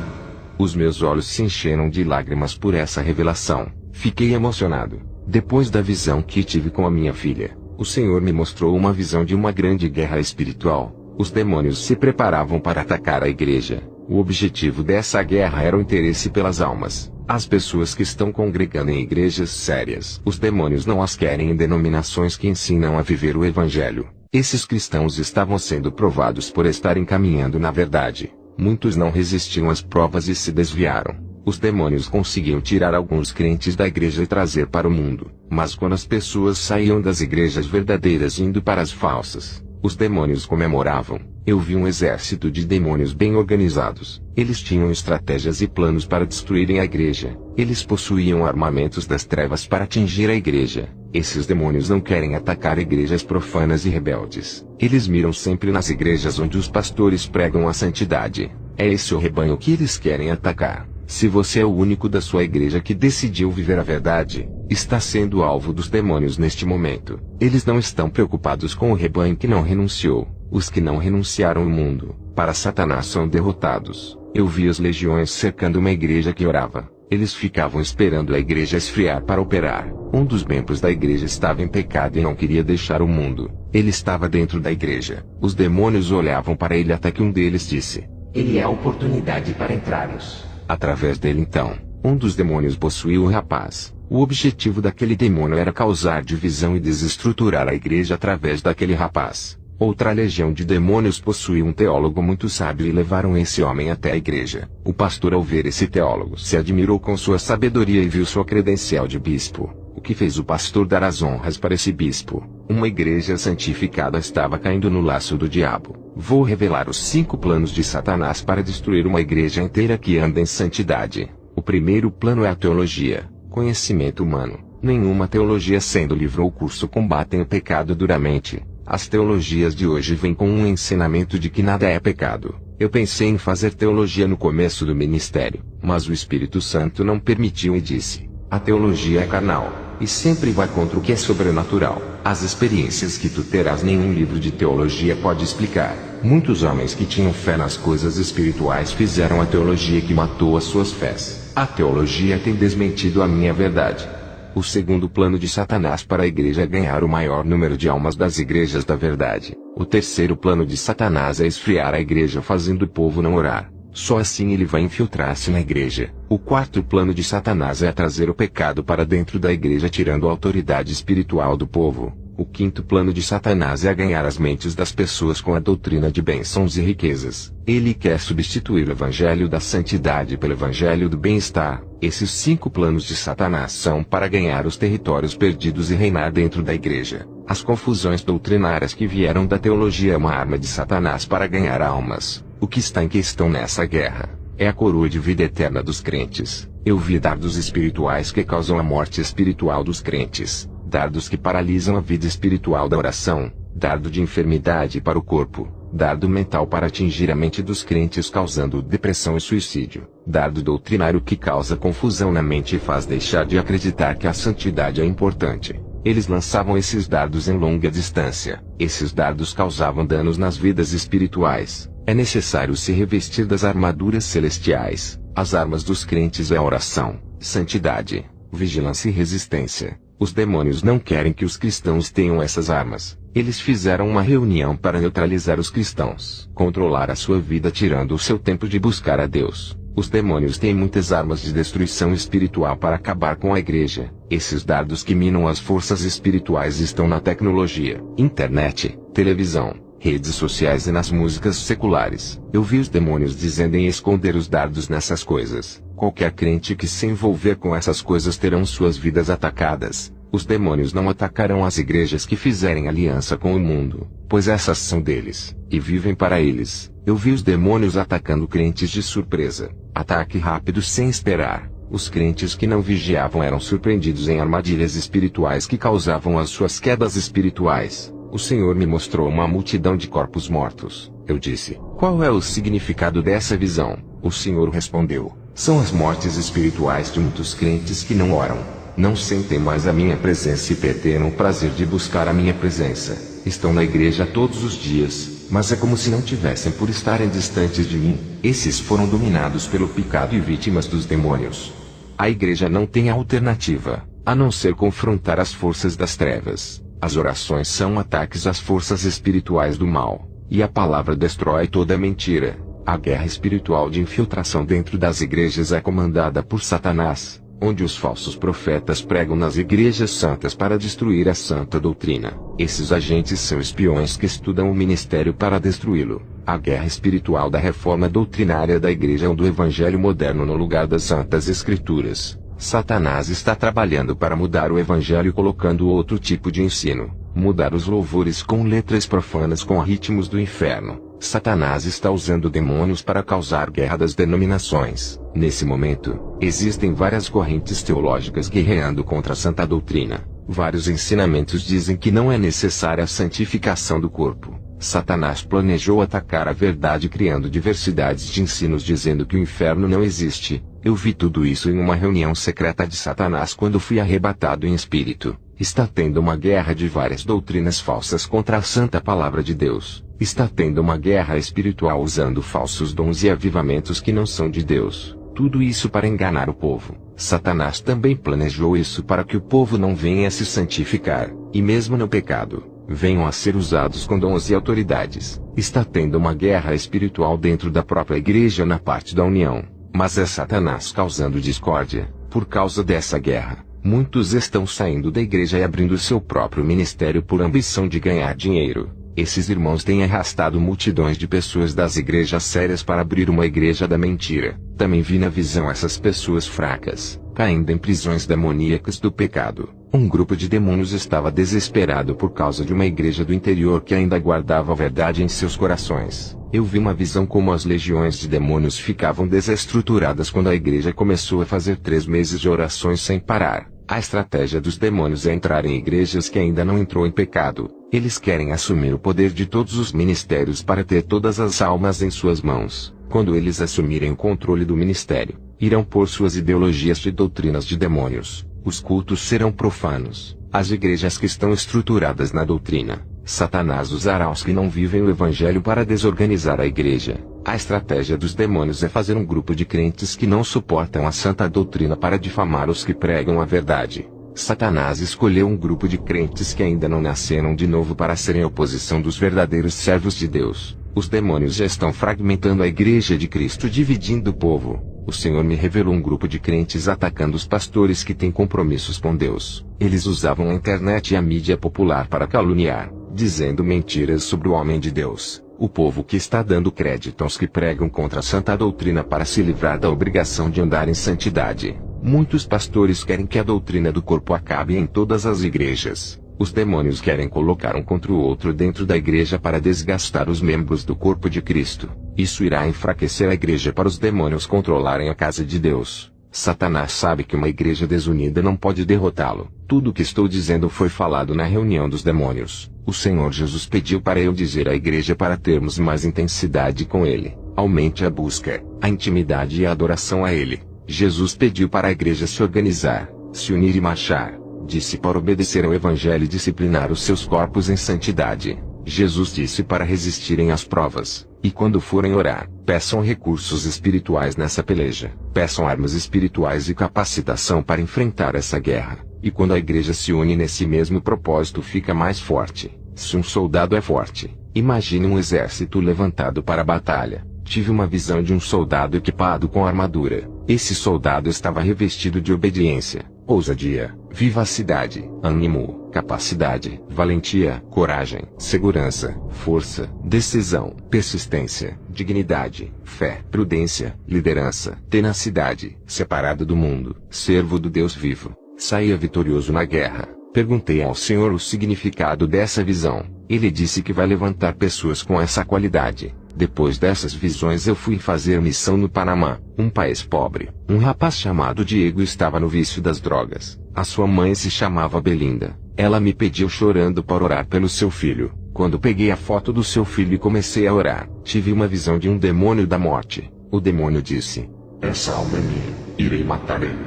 Os meus olhos se encheram de lágrimas por essa revelação. Fiquei emocionado. Depois da visão que tive com a minha filha, o Senhor me mostrou uma visão de uma grande guerra espiritual. Os demônios se preparavam para atacar a igreja. O objetivo dessa guerra era o interesse pelas almas. As pessoas que estão congregando em igrejas sérias. Os demônios não as querem em denominações que ensinam a viver o evangelho. Esses cristãos estavam sendo provados por estarem caminhando na verdade. Muitos não resistiram às provas e se desviaram. Os demônios conseguiam tirar alguns crentes da igreja e trazer para o mundo. Mas quando as pessoas saíam das igrejas verdadeiras indo para as falsas, os demônios comemoravam. Eu vi um exército de demônios bem organizados. Eles tinham estratégias e planos para destruírem a igreja. Eles possuíam armamentos das trevas para atingir a igreja. Esses demônios não querem atacar igrejas profanas e rebeldes. Eles miram sempre nas igrejas onde os pastores pregam a santidade. É esse o rebanho que eles querem atacar. Se você é o único da sua igreja que decidiu viver a verdade, está sendo alvo dos demônios neste momento. Eles não estão preocupados com o rebanho que não renunciou. Os que não renunciaram ao mundo, para Satanás são derrotados. Eu vi as legiões cercando uma igreja que orava. Eles ficavam esperando a igreja esfriar para operar. Um dos membros da igreja estava em pecado e não queria deixar o mundo. Ele estava dentro da igreja. Os demônios olhavam para ele até que um deles disse: ele é a oportunidade para entrarmos. Através dele então, um dos demônios possuiu o rapaz. O objetivo daquele demônio era causar divisão e desestruturar a igreja através daquele rapaz. Outra legião de demônios possuía um teólogo muito sábio e levaram esse homem até a igreja. O pastor, ao ver esse teólogo, se admirou com sua sabedoria e viu sua credencial de bispo, o que fez o pastor dar as honras para esse bispo. Uma igreja santificada estava caindo no laço do diabo. Vou revelar os 5 planos de Satanás para destruir uma igreja inteira que anda em santidade. O primeiro plano é a teologia, conhecimento humano. Nenhuma teologia sendo livro ou curso combatem o pecado duramente. As teologias de hoje vêm com um ensinamento de que nada é pecado. Eu pensei em fazer teologia no começo do ministério, mas o Espírito Santo não permitiu e disse: a teologia é carnal, e sempre vai contra o que é sobrenatural. As experiências que tu terás nenhum livro de teologia pode explicar. Muitos homens que tinham fé nas coisas espirituais fizeram a teologia que matou as suas fés. A teologia tem desmentido a minha verdade. O segundo plano de Satanás para a igreja é ganhar o maior número de almas das igrejas da verdade. O terceiro plano de Satanás é esfriar a igreja fazendo o povo não orar. Só assim ele vai infiltrar-se na igreja. O quarto plano de Satanás é trazer o pecado para dentro da igreja tirando a autoridade espiritual do povo. O quinto plano de Satanás é ganhar as mentes das pessoas com a doutrina de bênçãos e riquezas. Ele quer substituir o evangelho da santidade pelo evangelho do bem-estar. Esses 5 planos de Satanás são para ganhar os territórios perdidos e reinar dentro da igreja. As confusões doutrinárias que vieram da teologia é uma arma de Satanás para ganhar almas. O que está em questão nessa guerra é a coroa de vida eterna dos crentes. Eu vi dardos espirituais que causam a morte espiritual dos crentes. Dardos que paralisam a vida espiritual da oração, dardo de enfermidade para o corpo, dardo mental para atingir a mente dos crentes causando depressão e suicídio, dardo doutrinário que causa confusão na mente e faz deixar de acreditar que a santidade é importante. Eles lançavam esses dardos em longa distância. Esses dardos causavam danos nas vidas espirituais. É necessário se revestir das armaduras celestiais. As armas dos crentes é a oração, santidade, vigilância e resistência. Os demônios não querem que os cristãos tenham essas armas. Eles fizeram uma reunião para neutralizar os cristãos, controlar a sua vida tirando o seu tempo de buscar a Deus. Os demônios têm muitas armas de destruição espiritual para acabar com a igreja. Esses dardos que minam as forças espirituais estão na tecnologia, internet, televisão, redes sociais e nas músicas seculares. Eu vi os demônios dizendo em esconder os dardos nessas coisas. Qualquer crente que se envolver com essas coisas terão suas vidas atacadas. Os demônios não atacarão as igrejas que fizerem aliança com o mundo, pois essas são deles, e vivem para eles. Eu vi os demônios atacando crentes de surpresa. Ataque rápido sem esperar. Os crentes que não vigiavam eram surpreendidos em armadilhas espirituais que causavam as suas quedas espirituais. O Senhor me mostrou uma multidão de corpos mortos. Eu disse: qual é o significado dessa visão? O Senhor respondeu: são as mortes espirituais de muitos crentes que não oram, não sentem mais a minha presença e perderam o prazer de buscar a minha presença. Estão na igreja todos os dias, mas é como se não tivessem por estarem distantes de mim. Esses foram dominados pelo pecado e vítimas dos demônios. A igreja não tem alternativa, a não ser confrontar as forças das trevas. As orações são ataques às forças espirituais do mal, e a palavra destrói toda mentira. A guerra espiritual de infiltração dentro das igrejas é comandada por Satanás, onde os falsos profetas pregam nas igrejas santas para destruir a santa doutrina. Esses agentes são espiões que estudam o ministério para destruí-lo. A guerra espiritual da reforma doutrinária da igreja ou do evangelho moderno no lugar das santas escrituras. Satanás está trabalhando para mudar o evangelho colocando outro tipo de ensino, mudar os louvores com letras profanas com ritmos do inferno. Satanás está usando demônios para causar guerra das denominações. Nesse momento, existem várias correntes teológicas guerreando contra a santa doutrina. Vários ensinamentos dizem que não é necessária a santificação do corpo. Satanás planejou atacar a verdade criando diversidades de ensinos dizendo que o inferno não existe. Eu vi tudo isso em uma reunião secreta de Satanás quando fui arrebatado em espírito. Está tendo uma guerra de várias doutrinas falsas contra a santa palavra de Deus. Está tendo uma guerra espiritual usando falsos dons e avivamentos que não são de Deus. Tudo isso para enganar o povo. Satanás também planejou isso para que o povo não venha a se santificar, e mesmo no pecado, venham a ser usados com dons e autoridades. Está tendo uma guerra espiritual dentro da própria igreja na parte da união. Mas é Satanás causando discórdia. Por causa dessa guerra, muitos estão saindo da igreja e abrindo seu próprio ministério por ambição de ganhar dinheiro. Esses irmãos têm arrastado multidões de pessoas das igrejas sérias para abrir uma igreja da mentira. Também vi na visão essas pessoas fracas, caindo em prisões demoníacas do pecado. Um grupo de demônios estava desesperado por causa de uma igreja do interior que ainda guardava a verdade em seus corações. Eu vi uma visão como as legiões de demônios ficavam desestruturadas quando a igreja começou a fazer 3 meses de orações sem parar. A estratégia dos demônios é entrar em igrejas que ainda não entrou em pecado. Eles querem assumir o poder de todos os ministérios para ter todas as almas em suas mãos. Quando eles assumirem o controle do ministério, irão pôr suas ideologias de doutrinas de demônios. Os cultos serão profanos. As igrejas que estão estruturadas na doutrina, Satanás usará os que não vivem o evangelho para desorganizar a igreja. A estratégia dos demônios é fazer um grupo de crentes que não suportam a santa doutrina para difamar os que pregam a verdade. Satanás escolheu um grupo de crentes que ainda não nasceram de novo para serem a oposição dos verdadeiros servos de Deus. Os demônios já estão fragmentando a igreja de Cristo, dividindo o povo. O Senhor me revelou um grupo de crentes atacando os pastores que têm compromissos com Deus. Eles usavam a internet e a mídia popular para caluniar, dizendo mentiras sobre o homem de Deus. O povo que está dando crédito aos que pregam contra a santa doutrina para se livrar da obrigação de andar em santidade. Muitos pastores querem que a doutrina do corpo acabe em todas as igrejas. Os demônios querem colocar um contra o outro dentro da igreja para desgastar os membros do corpo de Cristo. Isso irá enfraquecer a igreja para os demônios controlarem a casa de Deus. Satanás sabe que uma igreja desunida não pode derrotá-lo. Tudo o que estou dizendo foi falado na reunião dos demônios. O Senhor Jesus pediu para eu dizer à igreja para termos mais intensidade com Ele. Aumente a busca, a intimidade e a adoração a Ele. Jesus pediu para a igreja se organizar, se unir e marchar. Disse para obedecer ao Evangelho e disciplinar os seus corpos em santidade. Jesus disse para resistirem às provas. E quando forem orar, peçam recursos espirituais nessa peleja. Peçam armas espirituais e capacitação para enfrentar essa guerra. E quando a igreja se une nesse mesmo propósito, fica mais forte. Se um soldado é forte, imagine um exército levantado para a batalha. Tive uma visão de um soldado equipado com armadura. Esse soldado estava revestido de obediência, ousadia, vivacidade, ânimo, capacidade, valentia, coragem, segurança, força, decisão, persistência, dignidade, fé, prudência, liderança, tenacidade, separado do mundo, servo do Deus vivo. Saía vitorioso na guerra. Perguntei ao Senhor o significado dessa visão. Ele disse que vai levantar pessoas com essa qualidade. Depois dessas visões eu fui fazer missão no Panamá, um país pobre. Um rapaz chamado Diego estava no vício das drogas. A sua mãe se chamava Belinda. Ela me pediu chorando para orar pelo seu filho. Quando peguei a foto do seu filho e comecei a orar, tive uma visão de um demônio da morte. O demônio disse: essa alma é minha, irei matar ele.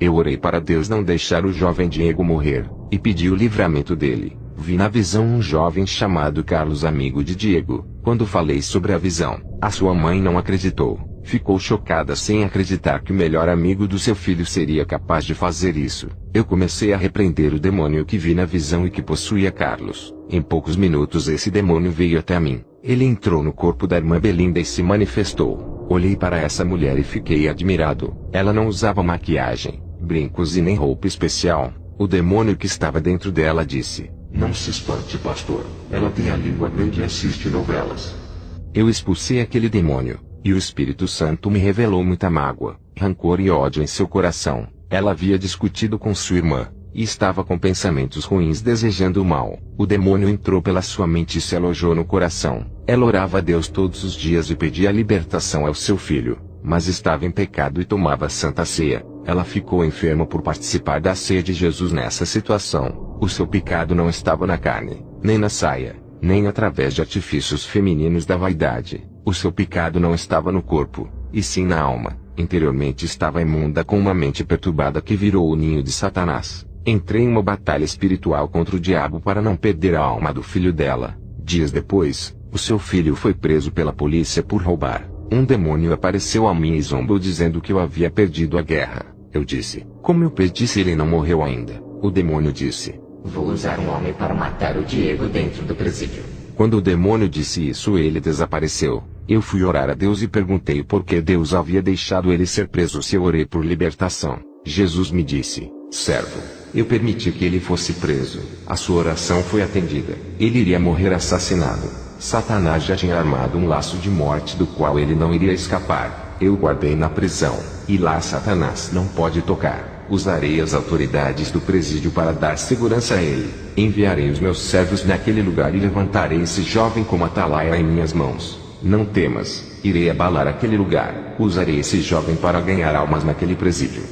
Eu orei para Deus não deixar o jovem Diego morrer, e pedi o livramento dele. Vi na visão um jovem chamado Carlos, amigo de Diego. Quando falei sobre a visão, a sua mãe não acreditou. Ficou chocada sem acreditar que o melhor amigo do seu filho seria capaz de fazer isso. Eu comecei a repreender o demônio que vi na visão e que possuía Carlos. Em poucos minutos esse demônio veio até mim. Ele entrou no corpo da irmã Belinda e se manifestou. Olhei para essa mulher e fiquei admirado. Ela não usava maquiagem, brincos e nem roupa especial. O demônio que estava dentro dela disse: não se espante, pastor. Ela tem a língua grande e assiste novelas. Eu expulsei aquele demônio, e o Espírito Santo me revelou muita mágoa, rancor e ódio em seu coração. Ela havia discutido com sua irmã, e estava com pensamentos ruins desejando o mal. O demônio entrou pela sua mente e se alojou no coração. Ela orava a Deus todos os dias e pedia a libertação ao seu filho, mas estava em pecado e tomava a Santa Ceia. Ela ficou enferma por participar da ceia de Jesus nessa situação. O seu pecado não estava na carne, nem na saia, nem através de artifícios femininos da vaidade. O seu pecado não estava no corpo, e sim na alma. Interiormente estava imunda com uma mente perturbada que virou o ninho de Satanás. Entrei em uma batalha espiritual contra o diabo para não perder a alma do filho dela. Dias depois, o seu filho foi preso pela polícia por roubar. Um demônio apareceu a mim e zombou dizendo que eu havia perdido a guerra. Eu disse: como eu perdi se ele não morreu ainda? O demônio disse: vou usar um homem para matar o Diego dentro do presídio. Quando o demônio disse isso, ele desapareceu. Eu fui orar a Deus e perguntei por que Deus havia deixado ele ser preso se eu orei por libertação. Jesus me disse: servo, eu permiti que ele fosse preso. A sua oração foi atendida. Ele iria morrer assassinado. Satanás já tinha armado um laço de morte do qual ele não iria escapar. Eu o guardei na prisão, e lá Satanás não pode tocar. Usarei as autoridades do presídio para dar segurança a ele. Enviarei os meus servos naquele lugar e levantarei esse jovem como atalaia em minhas mãos. Não temas, irei abalar aquele lugar. Usarei esse jovem para ganhar almas naquele presídio.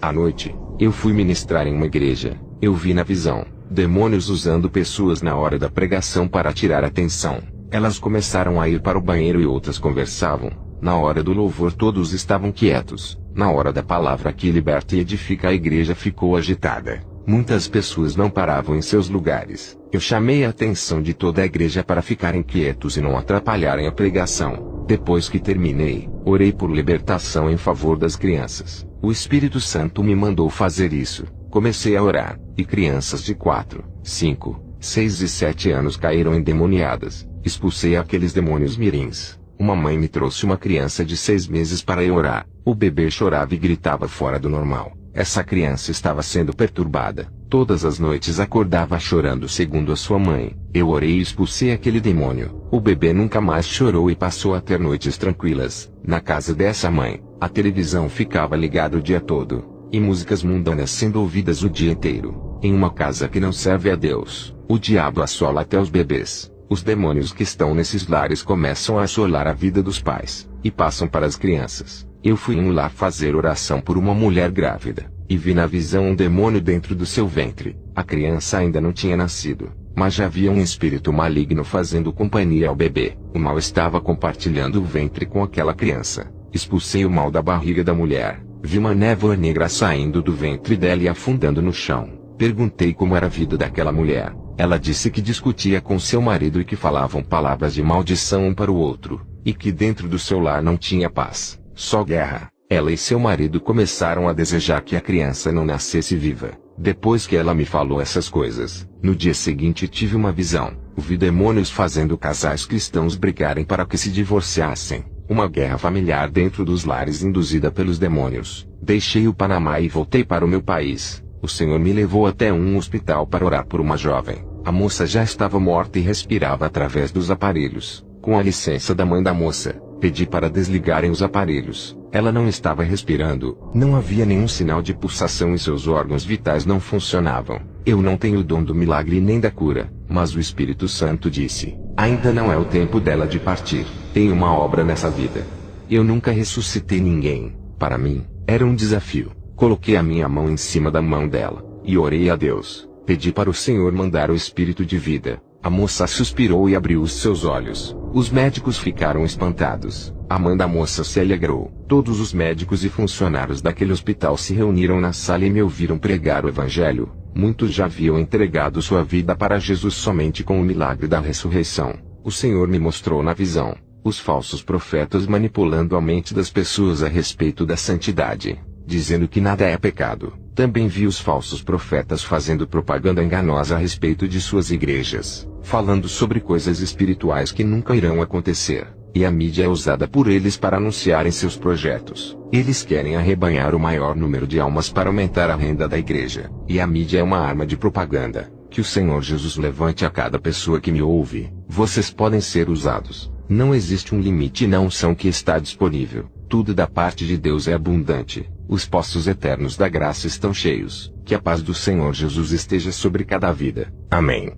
À noite, eu fui ministrar em uma igreja. Eu vi na visão demônios usando pessoas na hora da pregação para tirar a atenção. Elas começaram a ir para o banheiro e outras conversavam. Na hora do louvor todos estavam quietos. Na hora da palavra que liberta e edifica a igreja ficou agitada. Muitas pessoas não paravam em seus lugares. Eu chamei a atenção de toda a igreja para ficarem quietos e não atrapalharem a pregação. Depois que terminei, orei por libertação em favor das crianças. O Espírito Santo me mandou fazer isso. Comecei a orar, e crianças de 4, 5, 6 e 7 anos caíram endemoniadas. Expulsei aqueles demônios mirins. Uma mãe me trouxe uma criança de 6 meses para eu orar. O bebê chorava e gritava fora do normal. Essa criança estava sendo perturbada. Todas as noites acordava chorando segundo a sua mãe. Eu orei e expulsei aquele demônio. O bebê nunca mais chorou e passou a ter noites tranquilas. Na casa dessa mãe, a televisão ficava ligada o dia todo, e músicas mundanas sendo ouvidas o dia inteiro. Em uma casa que não serve a Deus, o diabo assola até os bebês. Os demônios que estão nesses lares começam a assolar a vida dos pais, e passam para as crianças. Eu fui em um lar fazer oração por uma mulher grávida, e vi na visão um demônio dentro do seu ventre. A criança ainda não tinha nascido, mas já havia um espírito maligno fazendo companhia ao bebê. O mal estava compartilhando o ventre com aquela criança. Expulsei o mal da barriga da mulher. Vi uma névoa negra saindo do ventre dela e afundando no chão. Perguntei como era a vida daquela mulher. Ela disse que discutia com seu marido e que falavam palavras de maldição um para o outro, e que dentro do seu lar não tinha paz, só guerra. Ela e seu marido começaram a desejar que a criança não nascesse viva. Depois que ela me falou essas coisas, no dia seguinte tive uma visão. Vi demônios fazendo casais cristãos brigarem para que se divorciassem. Uma guerra familiar dentro dos lares induzida pelos demônios. Deixei o Panamá e voltei para o meu país. O Senhor me levou até um hospital para orar por uma jovem. A moça já estava morta e respirava através dos aparelhos. Com a licença da mãe da moça, pedi para desligarem os aparelhos. Ela não estava respirando, não havia nenhum sinal de pulsação e seus órgãos vitais não funcionavam. Eu não tenho o dom do milagre nem da cura, Mas o Espírito Santo disse: ainda não é o tempo dela de partir. Tem uma obra nessa vida. Eu nunca ressuscitei ninguém. Para mim, era um desafio. Coloquei a minha mão em cima da mão dela, e orei a Deus. Pedi para o Senhor mandar o Espírito de vida. A moça suspirou e abriu os seus olhos. Os médicos ficaram espantados. A mãe da moça se alegrou. Todos os médicos e funcionários daquele hospital se reuniram na sala e me ouviram pregar o Evangelho. Muitos já haviam entregado sua vida para Jesus somente com o milagre da ressurreição. O Senhor me mostrou na visão os falsos profetas manipulando a mente das pessoas a respeito da santidade, dizendo que nada é pecado. Também vi os falsos profetas fazendo propaganda enganosa a respeito de suas igrejas, falando sobre coisas espirituais que nunca irão acontecer, e a mídia é usada por eles para anunciarem seus projetos. Eles querem arrebanhar o maior número de almas para aumentar a renda da igreja, e a mídia é uma arma de propaganda. Que o Senhor Jesus levante a cada pessoa que me ouve. Vocês podem ser usados. Não existe um limite na unção que está disponível. Tudo da parte de Deus é abundante. Os poços eternos da graça estão cheios. Que a paz do Senhor Jesus esteja sobre cada vida. Amém.